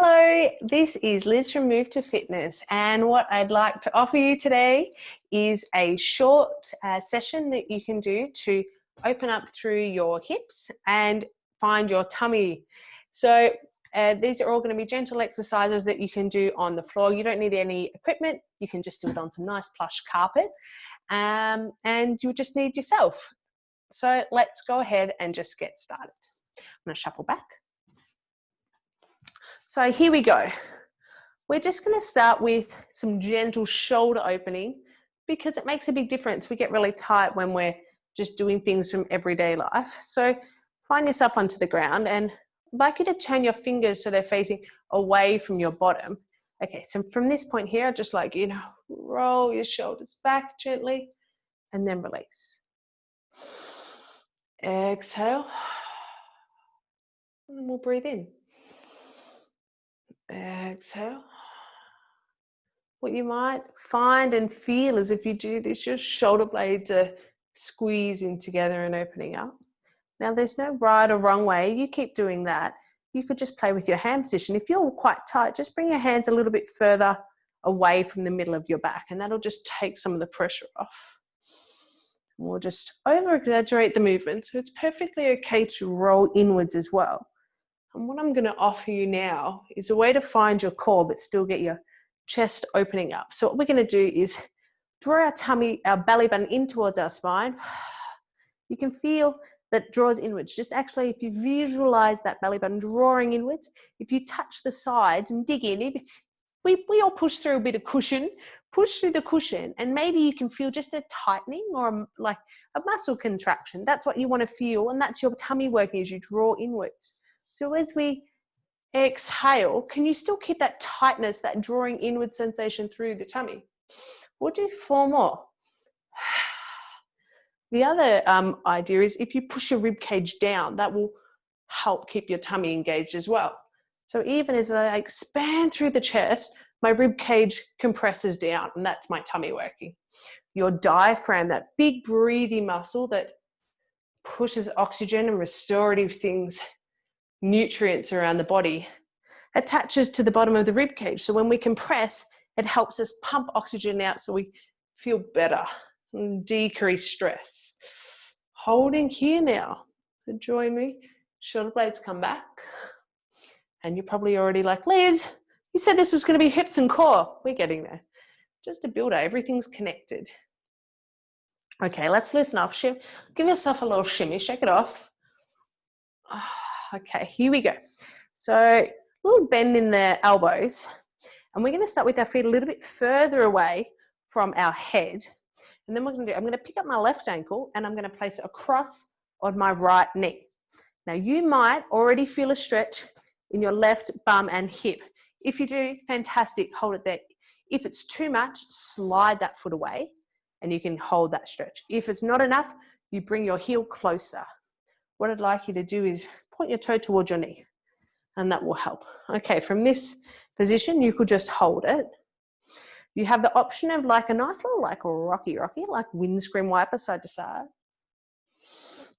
Hello, this is Liz from Move to Fitness, and what I'd like to offer you today is a short session that you can do to open up through your hips and find your tummy. So these are all going to be gentle exercises that you can do on the floor. You don't need any equipment. You can just do it on some nice plush carpet, and you just need yourself. So let's go ahead and just get started. I'm going to shuffle back. So here we go. We're just going to start with some gentle shoulder opening because it makes a big difference. We get really tight when we're just doing things from everyday life. So find yourself onto the ground, and I'd like you to turn your fingers so they're facing away from your bottom. Okay, so from this point here, I'd just like you to roll your shoulders back gently and then release. Exhale, and we'll breathe in. Exhale. What you might find and feel as if you do this, your shoulder blades are squeezing together and opening up. Now there's no right or wrong way. You keep doing that. You could just play with your hand position. If you're quite tight, just bring your hands a little bit further away from the middle of your back, and that'll just take some of the pressure off. We'll just over-exaggerate the movement, so it's perfectly okay to roll inwards as well. And what I'm going to offer you now is a way to find your core but still get your chest opening up. So what we're going to do is draw our tummy, our belly button in towards our spine. You can feel that draws inwards. Just actually, if you visualize that belly button drawing inwards, if you touch the sides and dig in, we all push through a bit of cushion, push through the cushion, and maybe you can feel just a tightening or like a muscle contraction. That's what you want to feel, and that's your tummy working as you draw inwards. So as we exhale, can you still keep that tightness, that drawing inward sensation through the tummy? We'll do 4 more. The other idea is if you push your rib cage down, that will help keep your tummy engaged as well. So even as I expand through the chest, my rib cage compresses down, and that's my tummy working. Your diaphragm, that big breathing muscle that pushes oxygen and restorative things, nutrients around the body, attaches to the bottom of the rib cage. So when we compress, it helps us pump oxygen out so we feel better and decrease stress. Holding here now. So join me. Shoulder blades come back. And you're probably already like, Liz, you said this was going to be hips and core. We're getting there. Just a builder. Everything's connected. Okay, let's loosen up. Give yourself a little shimmy. Shake it off. Okay, here we go. So a little bend in the elbows, and we're going to start with our feet a little bit further away from our head. And then what I'm going to pick up my left ankle and I'm going to place it across on my right knee. Now you might already feel a stretch in your left bum and hip. If you do, fantastic, hold it there. If it's too much, slide that foot away and you can hold that stretch. If it's not enough, you bring your heel closer. What I'd like you to do is point your toe towards your knee, and that will help. Okay, from this position, you could just hold it. You have the option of like a nice little like rocky, like windscreen wiper side to side.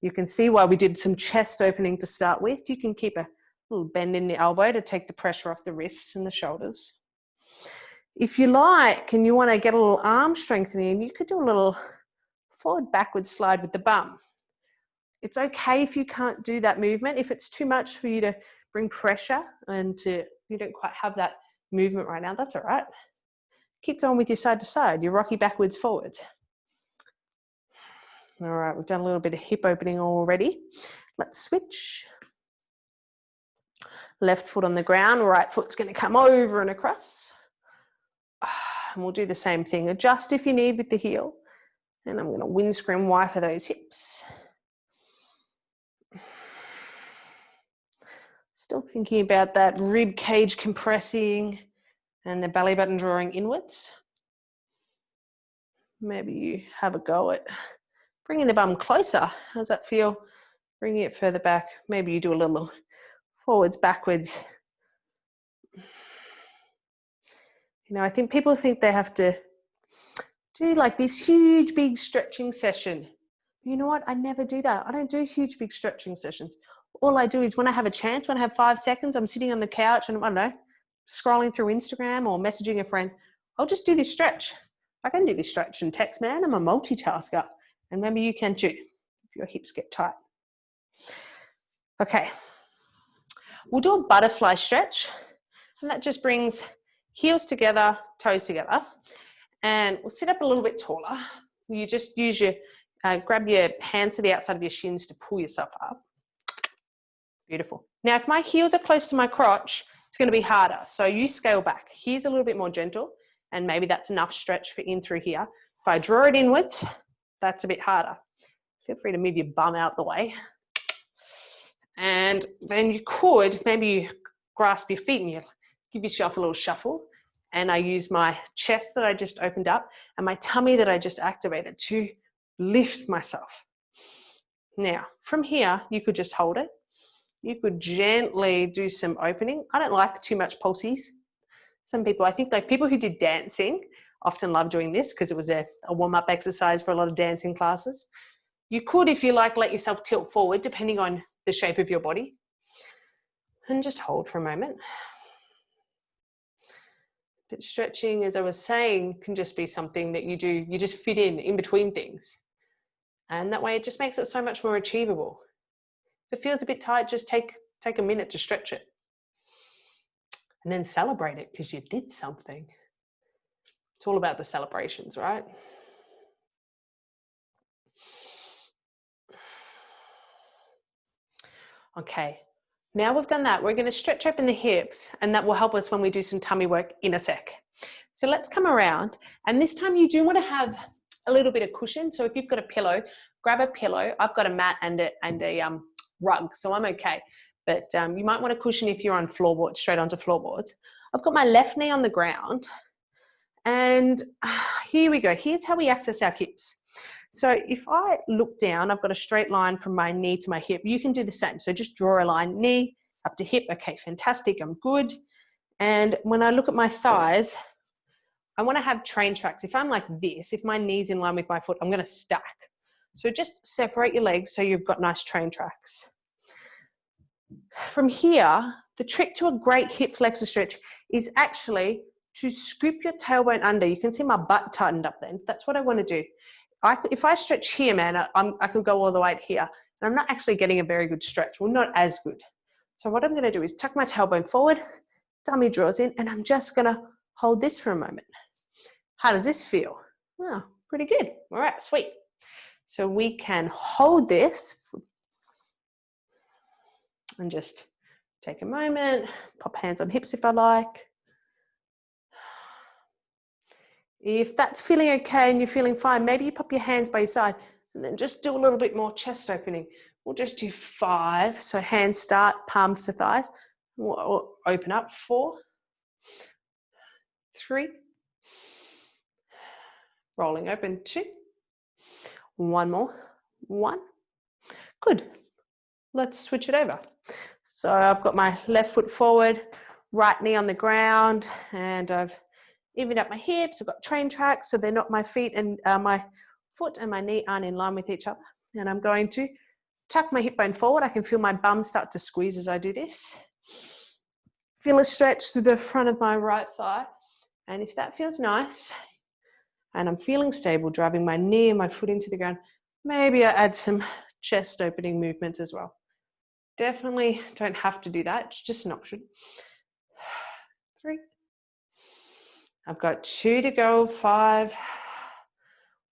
You can see why we did some chest opening to start with. You can keep a little bend in the elbow to take the pressure off the wrists and the shoulders. If you like, and you want to get a little arm strengthening, you could do a little forward backward slide with the bum. It's okay if you can't do that movement. If it's too much for you to bring pressure and you don't quite have that movement right now, that's all right. Keep going with your side to side, your rocky backwards forwards. All right, we've done a little bit of hip opening already. Let's switch. Left foot on the ground, right foot's going to come over and across. And we'll do the same thing. Adjust if you need with the heel. And I'm going to windscreen wiper those hips. Still thinking about that rib cage compressing and the belly button drawing inwards. Maybe you have a go at bringing the bum closer. How does that feel? Bringing it further back. Maybe you do a little forwards, backwards. You know, I think people think they have to do like this huge, big stretching session. You know what? I never do that. I don't do huge, big stretching sessions. All I do is when I have a chance, when I have 5 seconds, I'm sitting on the couch and I don't know, scrolling through Instagram or messaging a friend, I'll just do this stretch. I can do this stretch and text, man. I'm a multitasker. And maybe you can too, if your hips get tight. Okay. We'll do a butterfly stretch. And that just brings heels together, toes together. And we'll sit up a little bit taller. You just use your, grab your hands to the outside of your shins to pull yourself up. Beautiful. Now, if my heels are close to my crotch, it's going to be harder. So you scale back. Here's a little bit more gentle, and maybe that's enough stretch for in through here. If I draw it inwards, that's a bit harder. Feel free to move your bum out the way. And then you could maybe grasp your feet and you give yourself a little shuffle. And I use my chest that I just opened up and my tummy that I just activated to lift myself. Now, from here, you could just hold it. You could gently do some opening. I don't like too much pulses. Some people, I think like people who did dancing often love doing this because it was a warm-up exercise for a lot of dancing classes. You could, if you like, let yourself tilt forward depending on the shape of your body. And just hold for a moment. But stretching, as I was saying, can just be something that you do, you just fit in between things. And that way it just makes it so much more achievable. If it feels a bit tight, just take a minute to stretch it. And then celebrate it because you did something. It's all about the celebrations, right? Okay, now we've done that, we're going to stretch open the hips and that will help us when we do some tummy work in a sec. So let's come around, and this time you do want to have a little bit of cushion. So if you've got a pillow, grab a pillow. I've got a mat and a rug, so I'm okay. But you might want a cushion if you're on floorboards, straight onto floorboards. I've got my left knee on the ground, and here we go. Here's how we access our hips. So if I look down, I've got a straight line from my knee to my hip. You can do the same. So just draw a line, knee up to hip. Okay, fantastic. I'm good. And when I look at my thighs, I want to have train tracks. If I'm like this, if my knee's in line with my foot, I'm going to stack. So just separate your legs so you've got nice train tracks. From here, the trick to a great hip flexor stretch is actually to scoop your tailbone under. You can see my butt tightened up then. That's what I want to do. If I stretch here, man, I could go all the way to here. And I'm not actually getting a very good stretch. Well, not as good. So what I'm going to do is tuck my tailbone forward, tummy draws in, and I'm just going to hold this for a moment. How does this feel? Oh, pretty good. All right, sweet. So we can hold this and just take a moment, pop hands on hips if I like. If that's feeling okay and you're feeling fine, maybe you pop your hands by your side and then just do a little bit more chest opening. We'll just do 5. So hands start, palms to thighs. We'll open up 4, 3, rolling open 2, 1 more, 1. Good. Let's switch it over. So I've got my left foot forward, right knee on the ground, and I've evened up my hips. I've got train tracks so they're not my feet and my foot and my knee aren't in line with each other. And I'm going to tuck my hip bone forward. I can feel my bum start to squeeze as I do this. Feel a stretch through the front of my right thigh. And if that feels nice and I'm feeling stable, driving my knee and my foot into the ground, maybe I add some chest opening movements as well. Definitely don't have to do that. It's just an option. 3. I've got 2 to go, 5.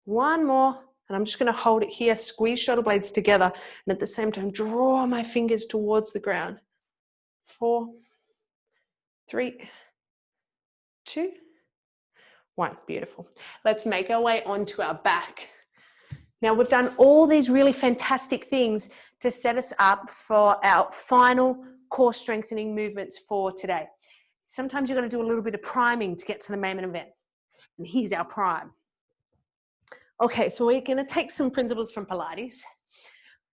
1 more. And I'm just going to hold it here, squeeze shoulder blades together, and at the same time, draw my fingers towards the ground. 4, 3, 2, 1. Beautiful. Let's make our way onto our back. Now we've done all these really fantastic things to set us up for our final core strengthening movements for today. Sometimes you're going to do a little bit of priming to get to the main event. And here's our prime. Okay, so we're going to take some principles from Pilates.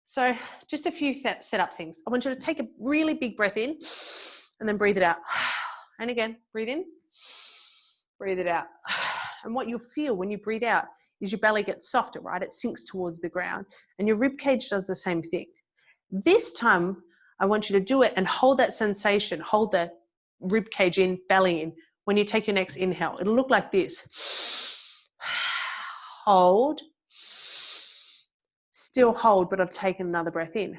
So just a few setup things. I want you to take a really big breath in and then breathe it out. And again, breathe in, breathe it out. And what you'll feel when you breathe out is your belly gets softer, right? It sinks towards the ground and your rib cage does the same thing. This time, I want you to do it and hold that sensation, hold the rib cage in, belly in. When you take your next inhale, it'll look like this. Hold. Still hold, but I've taken another breath in.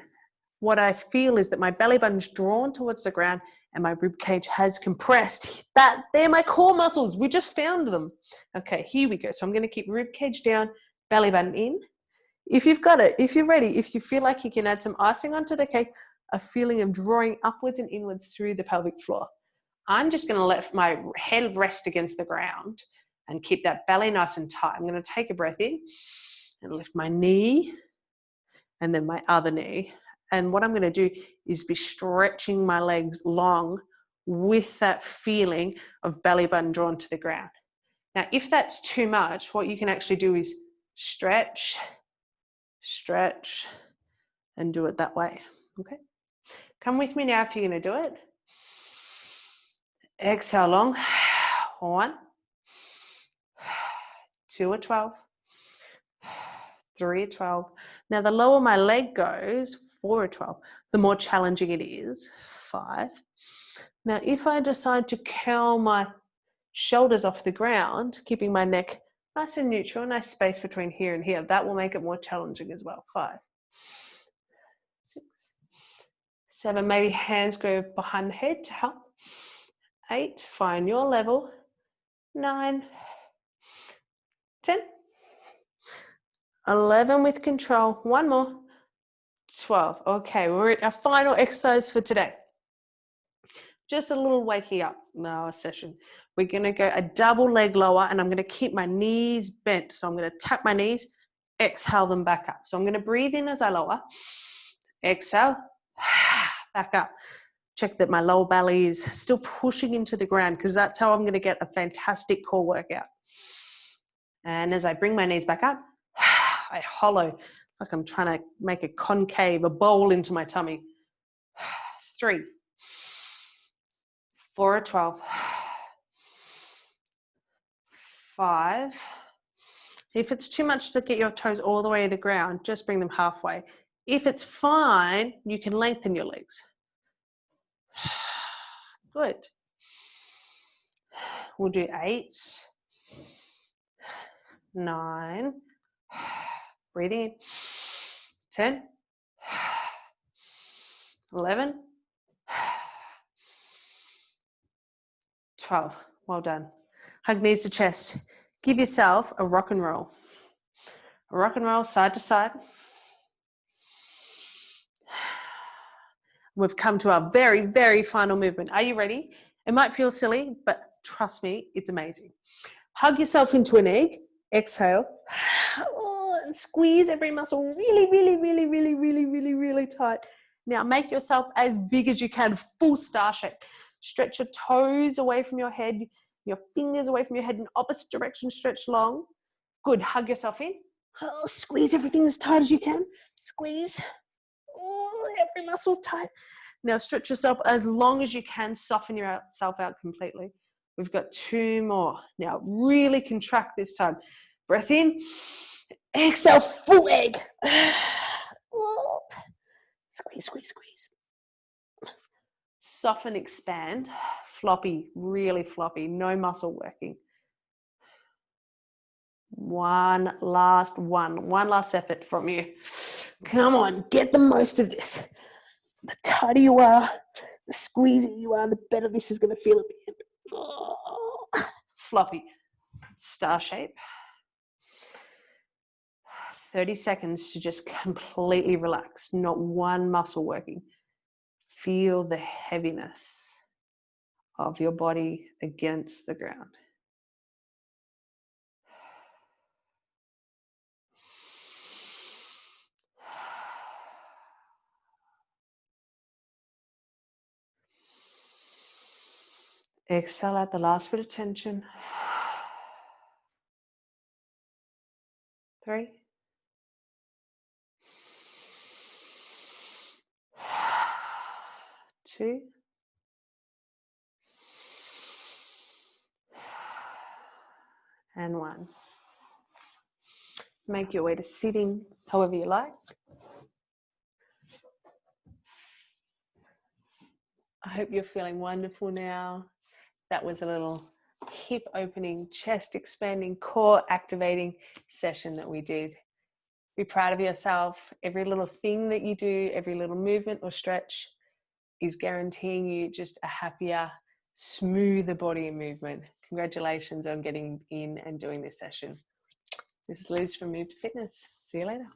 What I feel is that my belly button's drawn towards the ground and my rib cage has compressed. They're my core muscles. We just found them. Okay, here we go. So I'm going to keep rib cage down, belly button in. If you've got it, if you're ready, if you feel like you can add some icing onto the cake, a feeling of drawing upwards and inwards through the pelvic floor. I'm just going to let my head rest against the ground and keep that belly nice and tight. I'm going to take a breath in and lift my knee and then my other knee. And what I'm going to do is be stretching my legs long with that feeling of belly button drawn to the ground. Now, if that's too much, what you can actually do is stretch, stretch, and do it that way. Okay? Come with me now if you're going to do it. Exhale long. 1, 2 at 12, 3 at 12. Now, the lower my leg goes, 4 at 12, the more challenging it is. 5. Now, if I decide to curl my shoulders off the ground, keeping my neck nice and neutral, nice space between here and here, that will make it more challenging as well. 5, 6, 7, maybe hands go behind the head to help. 8, find your level. 9, 10, 11 with control. One more. 12. Okay, we're at our final exercise for today. Just a little waking up in our session. We're going to go a double leg lower and I'm going to keep my knees bent. So I'm going to tap my knees, exhale them back up. So I'm going to breathe in as I lower. Exhale, back up. Check that my lower belly is still pushing into the ground because that's how I'm going to get a fantastic core workout. And as I bring my knees back up, I hollow. It's like I'm trying to make a concave, a bowl into my tummy. 3, 4 at 12. 5. If it's too much to get your toes all the way to the ground, just bring them halfway. If it's fine, you can lengthen your legs. Good. We'll do 8, 9, breathing in, 10, 11, 12. Well done. Hug knees to chest. Give yourself a rock and roll. A rock and roll side to side. We've come to our very, very final movement. Are you ready? It might feel silly, but trust me, it's amazing. Hug yourself into an egg. Exhale. And squeeze every muscle really, really, really, really, really, really, really tight. Now make yourself as big as you can, full star shape. Stretch your toes away from your head, your fingers away from your head in opposite direction, stretch long. Good, hug yourself in. Squeeze everything as tight as you can. Squeeze. Every muscle's tight. Now stretch yourself as long as you can, soften yourself out completely. We've got 2 more. Now really contract this time. Breath in, exhale, full egg. Squeeze, squeeze, squeeze. Soften, expand, floppy, really floppy, no muscle working. One last effort from you. Come on, get the most of this. The tighter you are, the squeezier you are, the better this is going to feel at the end. Oh. Floppy, star shape. 30 seconds to just completely relax, not one muscle working. Feel the heaviness of your body against the ground. Exhale out the last bit of tension. 3, 2, and 1. Make your way to sitting however you like. I hope you're feeling wonderful now. That was a little hip opening, chest expanding, core activating session that we did. Be proud of yourself. Every little thing that you do, every little movement or stretch is guaranteeing you just a happier, smoother body and movement. Congratulations on getting in and doing this session. This is Liz from Move to Fitness. See you later.